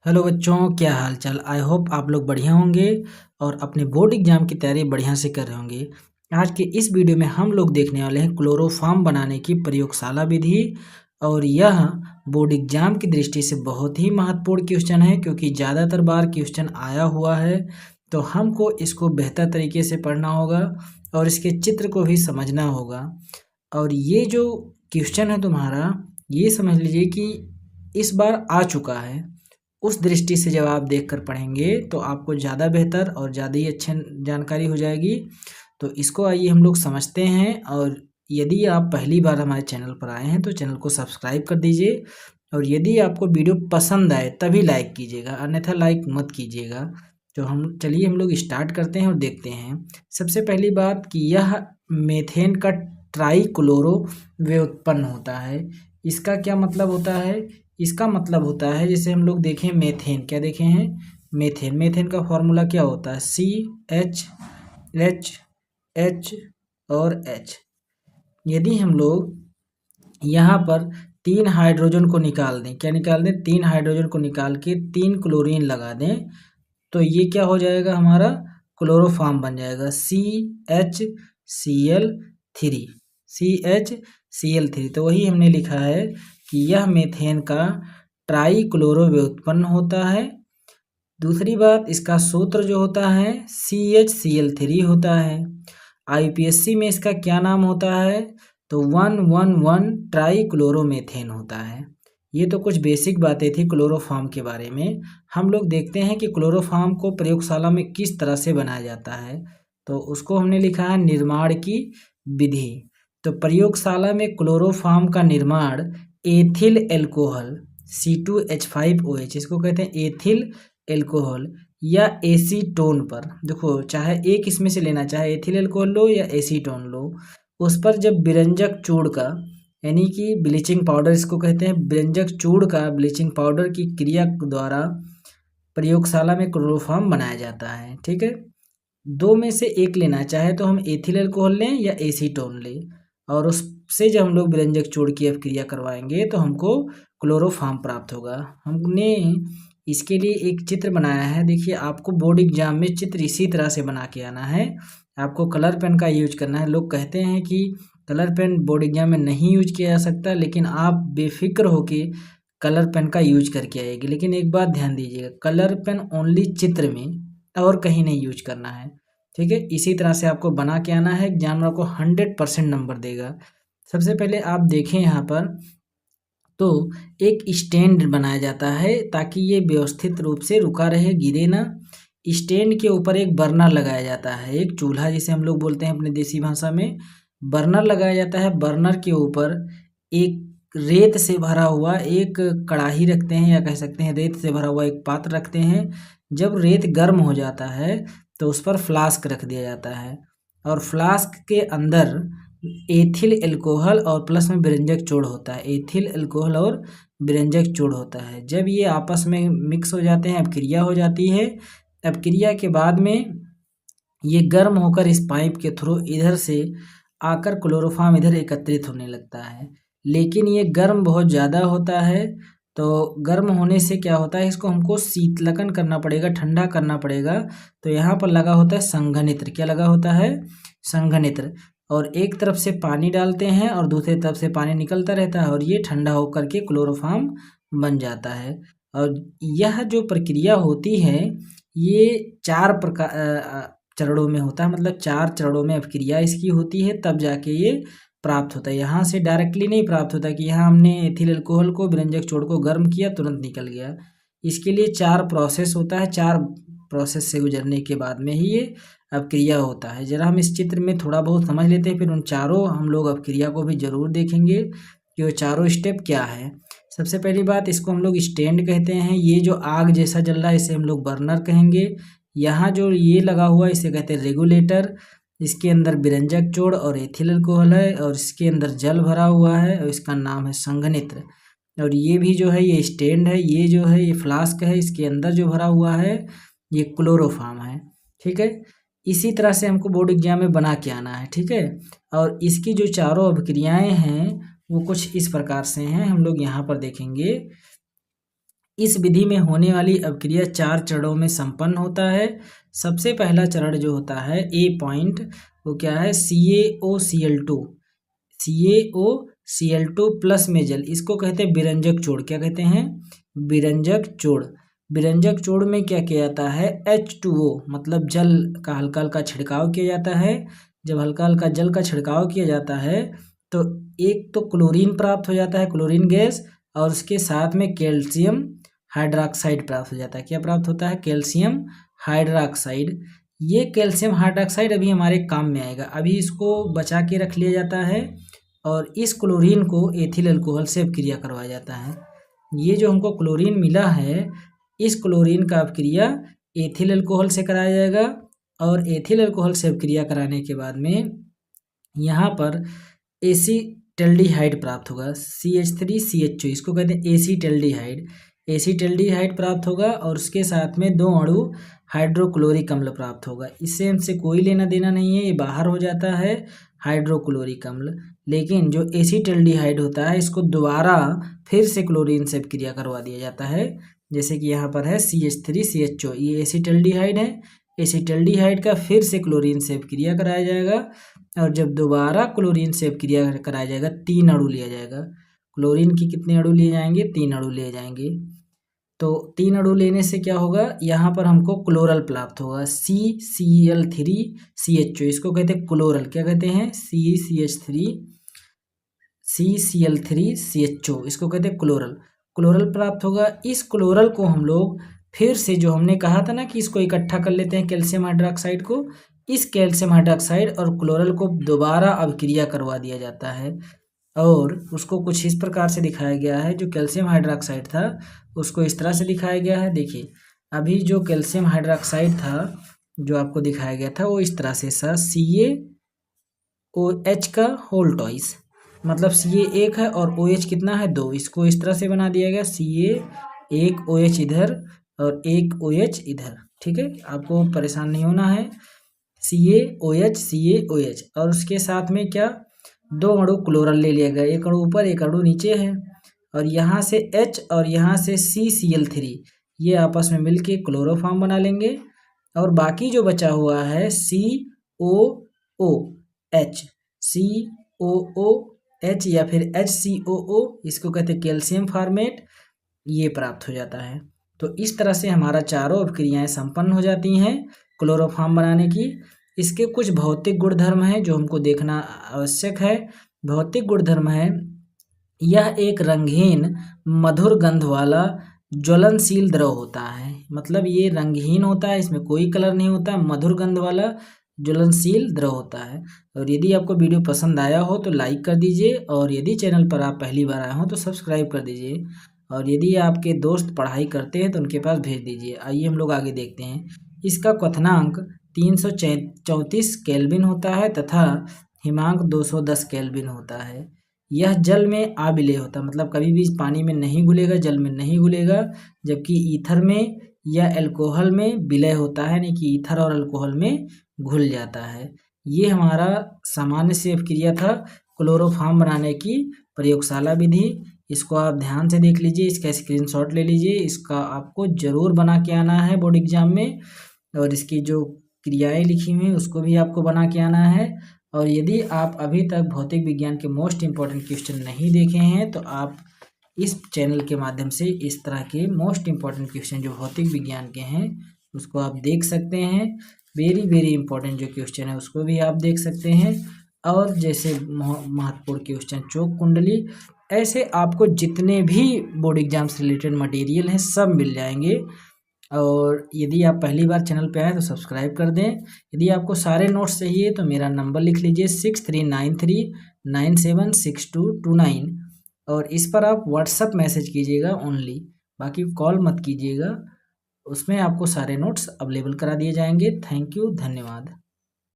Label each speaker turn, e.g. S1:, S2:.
S1: Hello बच्चों, क्या हाल चाल। आई होप आप लोग बढ़िया होंगे और अपने बोर्ड एग्जाम की तैयारी बढ़िया से कर रहे होंगे। आज के इस वीडियो में हम लोग देखने वाले हैं क्लोरोफॉर्म बनाने की प्रयोगशाला विधि। और यह बोर्ड एग्जाम की दृष्टि से बहुत ही महत्वपूर्ण क्वेश्चन है, क्योंकि ज़्यादातर बार क्वेश्चन आया हुआ है। तो हमको इसको बेहतर तरीके से पढ़ना होगा और इसके चित्र को भी समझना होगा। और ये जो क्वेश्चन है तुम्हारा, ये समझ लीजिए कि इस बार आ चुका है। उस दृष्टि से जब आप देखकर पढ़ेंगे तो आपको ज़्यादा बेहतर और ज़्यादा ही अच्छी जानकारी हो जाएगी। तो इसको आइए हम लोग समझते हैं। और यदि आप पहली बार हमारे चैनल पर आए हैं तो चैनल को सब्सक्राइब कर दीजिए। और यदि आपको वीडियो पसंद आए तभी लाइक कीजिएगा, अन्यथा लाइक मत कीजिएगा। तो चलिए हम लोग स्टार्ट करते हैं और देखते हैं। सबसे पहली बात कि यह मेथेन का ट्राईक्लोरो व्युत्पन्न होता है। इसका क्या मतलब होता है? इसका मतलब होता है, जैसे हम लोग देखें मेथेन, क्या देखे हैं? मेथेन। मेथेन का फॉर्मूला क्या होता है? CH और H। यदि हम लोग यहाँ पर 3 हाइड्रोजन को निकाल दें, क्या निकाल दें? 3 हाइड्रोजन को निकाल के 3 क्लोरीन लगा दें, तो ये क्या हो जाएगा? हमारा क्लोरोफॉर्म बन जाएगा। CHCl3। तो वही हमने लिखा है कि यह मेथेन का ट्राईक्लोरो व्युत्पन्न होता है। दूसरी बात, इसका सूत्र जो होता है CHCl3 होता है। IUPAC में इसका क्या नाम होता है? तो 111 ट्राईक्लोरोमेथेन होता है। ये तो कुछ बेसिक बातें थी क्लोरोफॉर्म के बारे में। हम लोग देखते हैं कि क्लोरोफॉर्म को प्रयोगशाला में किस तरह से बनाया जाता है। तो उसको हमने लिखा है निर्माण की विधि। तो प्रयोगशाला में क्लोरोफॉर्म का निर्माण एथिल एल्कोहल C2H5OH, इसको कहते हैं एथिल एल्कोहल या एसीटोन पर। देखो, चाहे एक इसमें से लेना, चाहे एथिल एल्कोहल लो या एसीटोन लो, उस पर जब विरंजक चूड़ का, यानी कि ब्लीचिंग पाउडर इसको कहते हैं, विरंजक चूड़ का ब्लीचिंग पाउडर की क्रिया द्वारा प्रयोगशाला में क्लोरोफॉर्म बनाया जाता है। ठीक है, दो में से एक लेना, चाहे तो हम एथिल एल्कोहल लें या एसीटोन लें, और उससे जब हम लोग विरंजक चूड़ की अभिक्रिया करवाएंगे तो हमको क्लोरोफॉर्म प्राप्त होगा। हमने इसके लिए एक चित्र बनाया है। देखिए, आपको बोर्ड एग्जाम में चित्र इसी तरह से बना के आना है। आपको कलर पेन का यूज करना है। लोग कहते हैं कि कलर पेन बोर्ड एग्जाम में नहीं यूज किया जा सकता, लेकिन आप बेफिक्र होके कलर पेन का यूज करके आएगी। लेकिन एक बात ध्यान दीजिएगा, कलर पेन ओनली चित्र में और कहीं नहीं यूज करना है। ठीक है, इसी तरह से आपको बना के आना है। एग्जाम आपको 100% नंबर देगा। सबसे पहले आप देखें यहाँ पर, तो एक स्टैंड बनाया जाता है ताकि ये व्यवस्थित रूप से रुका रहे, गिरे ना। स्टैंड के ऊपर एक बर्नर लगाया जाता है, एक चूल्हा जिसे हम लोग बोलते हैं अपने देसी भाषा में, बर्नर लगाया जाता है। बर्नर के ऊपर एक रेत से भरा हुआ एक कढ़ाई रखते हैं, या कह सकते हैं रेत से भरा हुआ एक पात्र रखते हैं। जब रेत गर्म हो जाता है तो उस पर फ्लास्क रख दिया जाता है, और फ्लास्क के अंदर एथिल एल्कोहल और प्लस में विरंजक चूड़ होता है। एथिल एल्कोहल और विरंजक चूड़ होता है। जब ये आपस में मिक्स हो जाते हैं, अपक्रिया हो जाती है। अपक्रिया के बाद में ये गर्म होकर इस पाइप के थ्रू इधर से आकर क्लोरोफॉर्म इधर एकत्रित होने लगता है। लेकिन ये गर्म बहुत ज़्यादा होता है, तो गर्म होने से क्या होता है, इसको हमको शीतलकन करना पड़ेगा, ठंडा करना पड़ेगा। तो यहाँ पर लगा होता है संघनित्र। क्या लगा होता है? संघनित्र। और एक तरफ से पानी डालते हैं और दूसरी तरफ से पानी निकलता रहता है, और ये ठंडा होकर के क्लोरोफॉर्म बन जाता है। और यह जो प्रक्रिया होती है ये 4 प्रकार चरणों में होता है, मतलब 4 चरणों में अभिक्रिया इसकी होती है, तब जाके ये प्राप्त होता है। यहाँ से डायरेक्टली नहीं प्राप्त होता कि यहाँ हमने एथिल अल्कोहल को, विरंजक चूड़ को गर्म किया, तुरंत निकल गया। इसके लिए 4 प्रोसेस होता है। 4 प्रोसेस से गुजरने के बाद में ही ये अभिक्रिया होता है। जरा हम इस चित्र में थोड़ा बहुत समझ लेते हैं, फिर उन चारों हम लोग अभिक्रिया को भी जरूर देखेंगे कि वो चारों स्टेप क्या है। सबसे पहली बात, इसको हम लोग स्टैंड कहते हैं। ये जो आग जैसा जल रहा है इसे हम लोग बर्नर कहेंगे। यहाँ जो ये लगा हुआ है इसे कहते हैं रेगुलेटर। इसके अंदर विरंजक चूड़ और एथिल अल्कोहल है, और इसके अंदर जल भरा हुआ है, और इसका नाम है संघनित्र। और ये भी जो है ये स्टैंड है, ये जो है ये फ्लास्क है, इसके अंदर जो भरा हुआ है ये क्लोरोफॉर्म है। ठीक है, इसी तरह से हमको बोर्ड एग्जाम में बना के आना है। ठीक है, और इसकी जो चारों अभिक्रियाएं हैं वो कुछ इस प्रकार से हैं, हम लोग यहाँ पर देखेंगे। इस विधि में होने वाली अभिक्रिया 4 चरणों में संपन्न होता है। सबसे पहला चरण जो होता है ए पॉइंट, वो क्या है, CaOCl2 प्लस में जल, इसको कहते हैं विरंजक जोड़। क्या कहते हैं, विरंजक जोड़। विरंजक जोड़ में क्या किया जाता है, H2O मतलब जल का हल्का हल्का छिड़काव किया जाता है। जब हल्का हल्का जल का छिड़काव किया जाता है तो एक तो क्लोरीन प्राप्त हो जाता है, क्लोरीन गैस, और उसके साथ में कैल्शियम हाइड्रोक्साइड प्राप्त हो जाता है। क्या प्राप्त होता है, कैल्शियम हाइड्रोक्साइड। ये कैल्शियम हाइड्रोक्साइड अभी हमारे काम में आएगा, अभी इसको बचा के रख लिया जाता है और इस क्लोरीन को एथिल अल्कोहल से अपक्रिया करवाया जाता है। ये जो हमको क्लोरीन मिला है, इस क्लोरीन का अपक्रिया एथिल अल्कोहल से कराया जाएगा और एथिल अल्कोहल से अपक्रिया कराने के बाद में यहाँ पर एसीटल्डिहाइड प्राप्त होगा, CH3CHO, इसको कहते हैं एसीटल्डिहाइड। एसीटल्डिहाइड प्राप्त होगा और उसके साथ में 2 अणु हाइड्रोक्लोरिक अम्ल प्राप्त होगा। इससे हमसे कोई लेना देना नहीं है, ये बाहर हो जाता है हाइड्रोक्लोरिक अम्ल। लेकिन जो एसीटल्डिहाइड होता है, इसको दोबारा फिर से क्लोरीन से अपक्रिया करवा दिया जाता है। जैसे कि यहाँ पर है CH3CHO, ये एसीटल्डिहाइड है। एसीटल्डिहाइड का फिर से क्लोरीन से अपक्रिया कराया जाएगा और जब दोबारा क्लोरीन से अपक्रिया कराया जाएगा 3 अणु लिया जाएगा। क्लोरीन की कितने अणु लिए जाएंगे, 3 अणु लिए जाएंगे। तो 3 अणु लेने से क्या होगा, यहाँ पर हमको क्लोरल प्राप्त होगा, CCl3CHO, इसको कहते हैं क्लोरल। क्या कहते हैं, CCl3CHO, इसको कहते हैं क्लोरल। क्लोरल प्राप्त होगा। इस क्लोरल को हम लोग फिर से, जो हमने कहा था ना कि इसको इकट्ठा कर लेते हैं कैल्शियम हाइड्रोक्साइड को, इस कैल्शियम हाइड्रोक्साइड और क्लोरल को दोबारा अभिक्रिया करवा दिया जाता है और उसको कुछ इस प्रकार से दिखाया गया है। जो कैल्शियम हाइड्रोक्साइड था उसको इस तरह से दिखाया गया है। देखिए, अभी जो कैल्शियम हाइड्रोक्साइड था जो आपको दिखाया गया था वो इस तरह से था, CaOH का होल टॉइस, मतलब Ca 1 है और OH कितना है, 2। इसको इस तरह से बना दिया गया, Ca 1 OH इधर और 1 OH इधर। ठीक है, आपको परेशान नहीं होना है। CaOH और उसके साथ में क्या, 2 अणु क्लोरल ले लिया गया, एक अणु ऊपर एक अणु नीचे है और यहाँ से H और यहाँ से CCl3, ये आपस में मिलके क्लोरोफॉर्म बना लेंगे और बाकी जो बचा हुआ है COOH या फिर HCOO, इसको कहते हैं कैल्शियम फॉर्मेट, ये प्राप्त हो जाता है। तो इस तरह से हमारा चारों अपक्रियाएं संपन्न हो जाती हैं क्लोरोफॉर्म बनाने की। इसके कुछ भौतिक गुणधर्म हैं जो हमको देखना आवश्यक है। भौतिक गुणधर्म है, यह एक रंगहीन मधुर गंध वाला ज्वलनशील द्रव होता है, मतलब ये रंगहीन होता है, इसमें कोई कलर नहीं होता, मधुर गंध वाला ज्वलनशील द्रव होता है। और यदि आपको वीडियो पसंद आया हो तो लाइक कर दीजिए और यदि चैनल पर आप पहली बार आए हो तो सब्सक्राइब कर दीजिए और यदि आपके दोस्त पढ़ाई करते हैं तो उनके पास भेज दीजिए। आइए हम लोग आगे देखते हैं। इसका क्वथनांक 334 केल्विन होता है तथा हिमांक 210 केल्विन होता है। यह जल में अविलेय होता है, मतलब कभी भी पानी में नहीं घुलेगा, जल में नहीं घुलेगा, जबकि ईथर में या अल्कोहल में विलय होता है, यानी कि ईथर और अल्कोहल में घुल जाता है। ये हमारा सामान्य से अपक्रिया था क्लोरोफॉर्म बनाने की प्रयोगशाला विधि। इसको आप ध्यान से देख लीजिए, इसका स्क्रीनशॉट ले लीजिए, इसका आपको ज़रूर बना के आना है बोर्ड एग्जाम में और इसकी जो क्रियाएं लिखी हुई हैं उसको भी आपको बना के आना है। और यदि आप अभी तक भौतिक विज्ञान के मोस्ट इम्पॉर्टेंट क्वेश्चन नहीं देखे हैं तो आप इस चैनल के माध्यम से इस तरह के मोस्ट इम्पॉर्टेंट क्वेश्चन जो भौतिक विज्ञान के हैं उसको आप देख सकते हैं। वेरी इंपॉर्टेंट जो क्वेश्चन है उसको भी आप देख सकते हैं। और जैसे महत्वपूर्ण क्वेश्चन, चौक कुंडली, ऐसे आपको जितने भी बोर्ड एग्जाम से रिलेटेड मटेरियल हैं सब मिल जाएंगे। और यदि आप पहली बार चैनल पे आए तो सब्सक्राइब कर दें। यदि आपको सारे नोट्स चाहिए तो मेरा नंबर लिख लीजिए 6393976229 और इस पर आप व्हाट्सअप मैसेज कीजिएगा ओनली, बाकी कॉल मत कीजिएगा। उसमें आपको सारे नोट्स अवेलेबल करा दिए जाएंगे। थैंक यू, धन्यवाद।